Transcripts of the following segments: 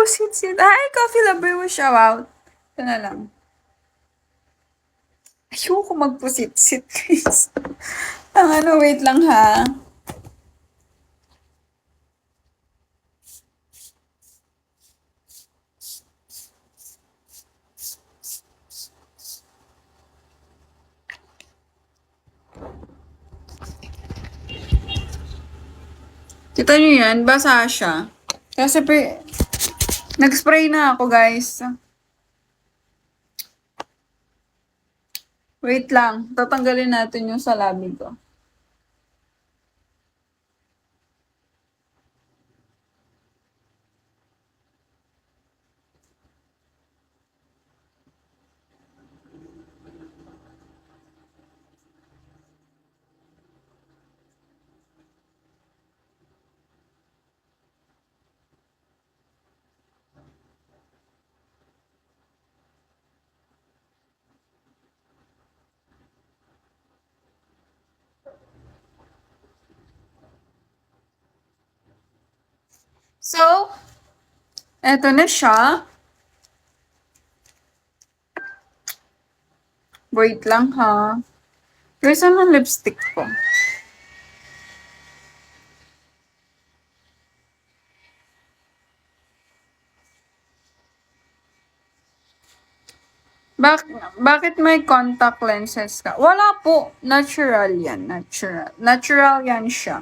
magpusit-sit. Hi, coffee lover mo, shout out. Ito na lang. Ayoko magpusit-sit, guys. Wait lang ha. Kita nyo yan, basa siya. Kasi nag-spray na ako, guys. Wait lang, tatanggalin natin yung sa labi ko. So, eto na siya. Wait lang ha. Where's ang lipstick ko? Bakit may contact lenses ka? Wala po. Natural yan. Natural. Natural yan siya.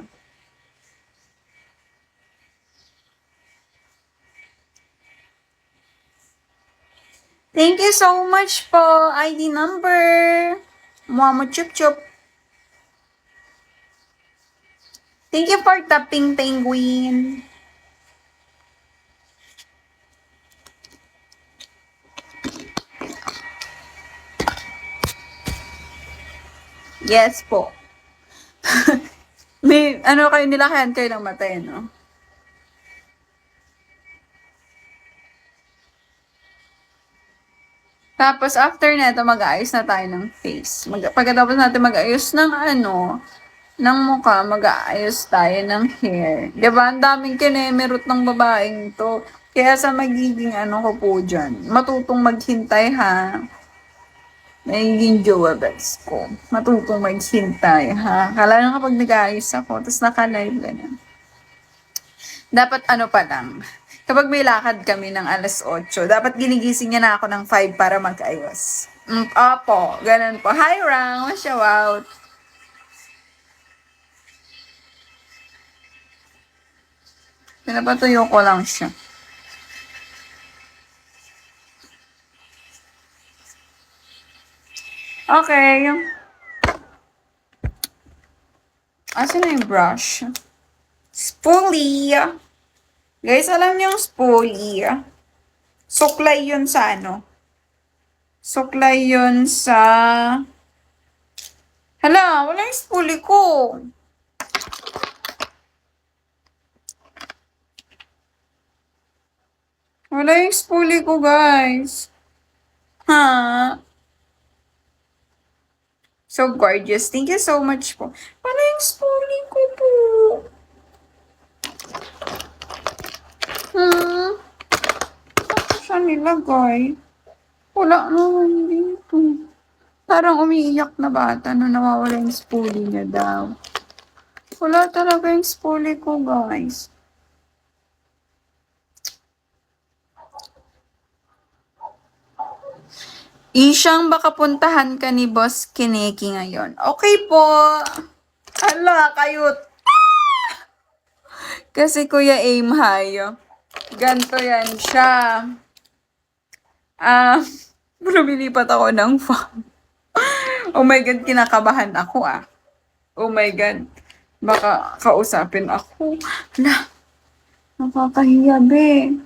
Thank you so much po. ID number. Mama chup chup. Thank you for tapping, penguin. Yes po. May, kayo nilakayan kayo ng matay, no? Tapos, after neto, mag-aayos na tayo ng face. Pagkatapos natin mag-aayos ng ng mukha, mag-aayos tayo ng hair. Diba? Ang daming kinemerot ng babaeng to. Kaya sa magiging ko po dyan, matutong maghintay ha. Magiging jowables ko. Matutong maghintay ha. Kala na kapag nag-aayos ako, tapos naka-live ganyan. Dapat pa lang. Kapag may lakad kami ng 8:00, dapat ginigising niya na ako ng 5 para mag-ayos. Opo, ganun po. Hi, Rang! Shout out! Pinapatuyo ko lang siya. Okay. Asan na yung brush? Spoolie! Guys, alam niyo yung spoolie? Suklay yun sa Suklay yun sa... Hala, wala yung spoolie ko. Wala yung spoolie ko, guys. Ha? So gorgeous. Thank you so much po. Wala yung spoolie ko po. Saan siya nilagay? Wala naman dito. Parang umiiyak na bata na nawawala yung spoolie niya daw. Wala talaga yung spoolie ko, guys. Isyang baka puntahan ka ni Boss Kineki ngayon. Okay po. Hala, kayut. Kasi Kuya Aim Hayo. Ganto yan siya. Lumilipat ako ng farm. Oh my God, kinakabahan ako Oh my God. Baka kausapin ako. Hala, nakakahiya, be.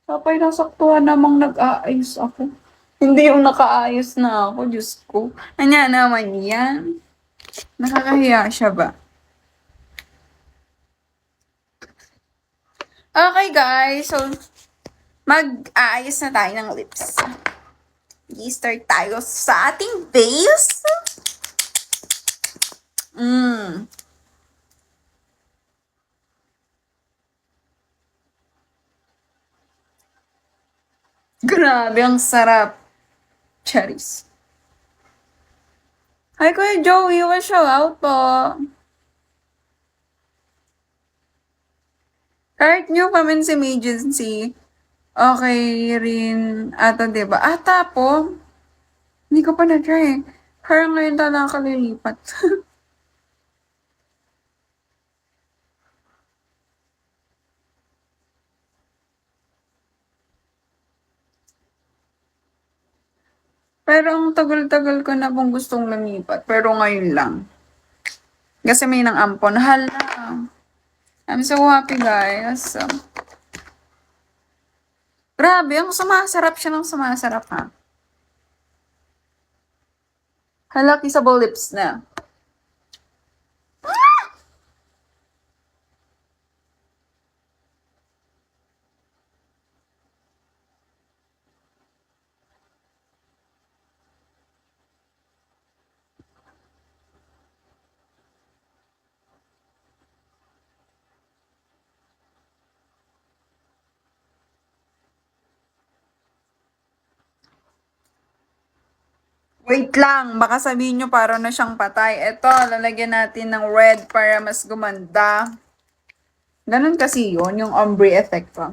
Kapay nasaktuhan namang nag-aayos ako. Hindi yung nakaayos na ako, Diyos ko. Anya naman yan. Nakakahiya siya ba? Okay guys, so mag-aayos na tayo ng lips. I-start tayo sa ating base. Grabe, ang sarap. Cherries. Hi, Kuya Joey. Show out po. Kahit new pa man si Emergency, okay rin ata, diba? Ata po. Hindi ko pa na-try. Parang ngayon na nakakalilipat. Pero ang tagal-tagal ko na pong gustong lumipat. Pero ngayon lang. Kasi may nang ampon. Hala. I'm so happy, guys. Grabe, ang sumasarap siya ng sumasarap, ha? Hala, kissable lips na. Wait lang, baka sabihin nyo para na siyang patay. Ito, lalagyan natin ng red para mas gumanda. Ganun kasi yun, yung ombre effect pa.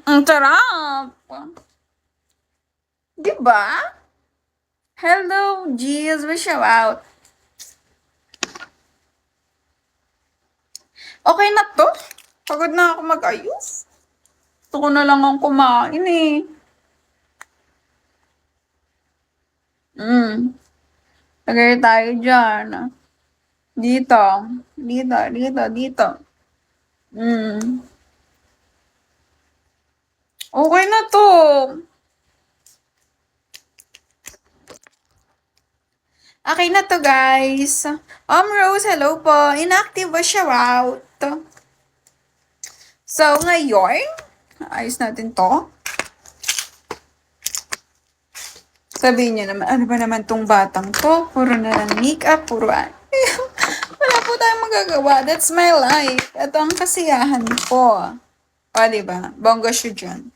Ang sarap! Diba? Hello, G's, we show out. Okay na to. Pagod na ako mag-ayos. Gusto ko na lang ang kumain eh. Lagay tayo dyan. Dito. Dito, dito, dito. Okay na to. Okay na to, guys. Rose, hello po. Inactive ba siya out? So, ngayon, ayos natin to. Sabihin niya naman, ano ba naman tong batang to? Puro na lang makeup, puro wala po tayong magagawa. That's my life. Ito ang kasiyahan ko. O, diba? Bongga siya dyan.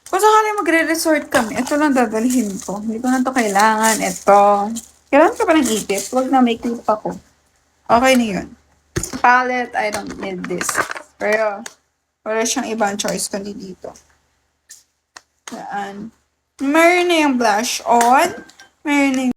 Kung sakali magre-resort kami, ito lang dadalhin ko. Hindi ko na to kailangan. Ito. Kailangan ka pa ng ipit. Huwag na may clip ako. Okay na yun. Palette, I don't need this. Pero, wala siyang ibang choice kundi dito. Yan. Meron na yung blush on. Meron na yung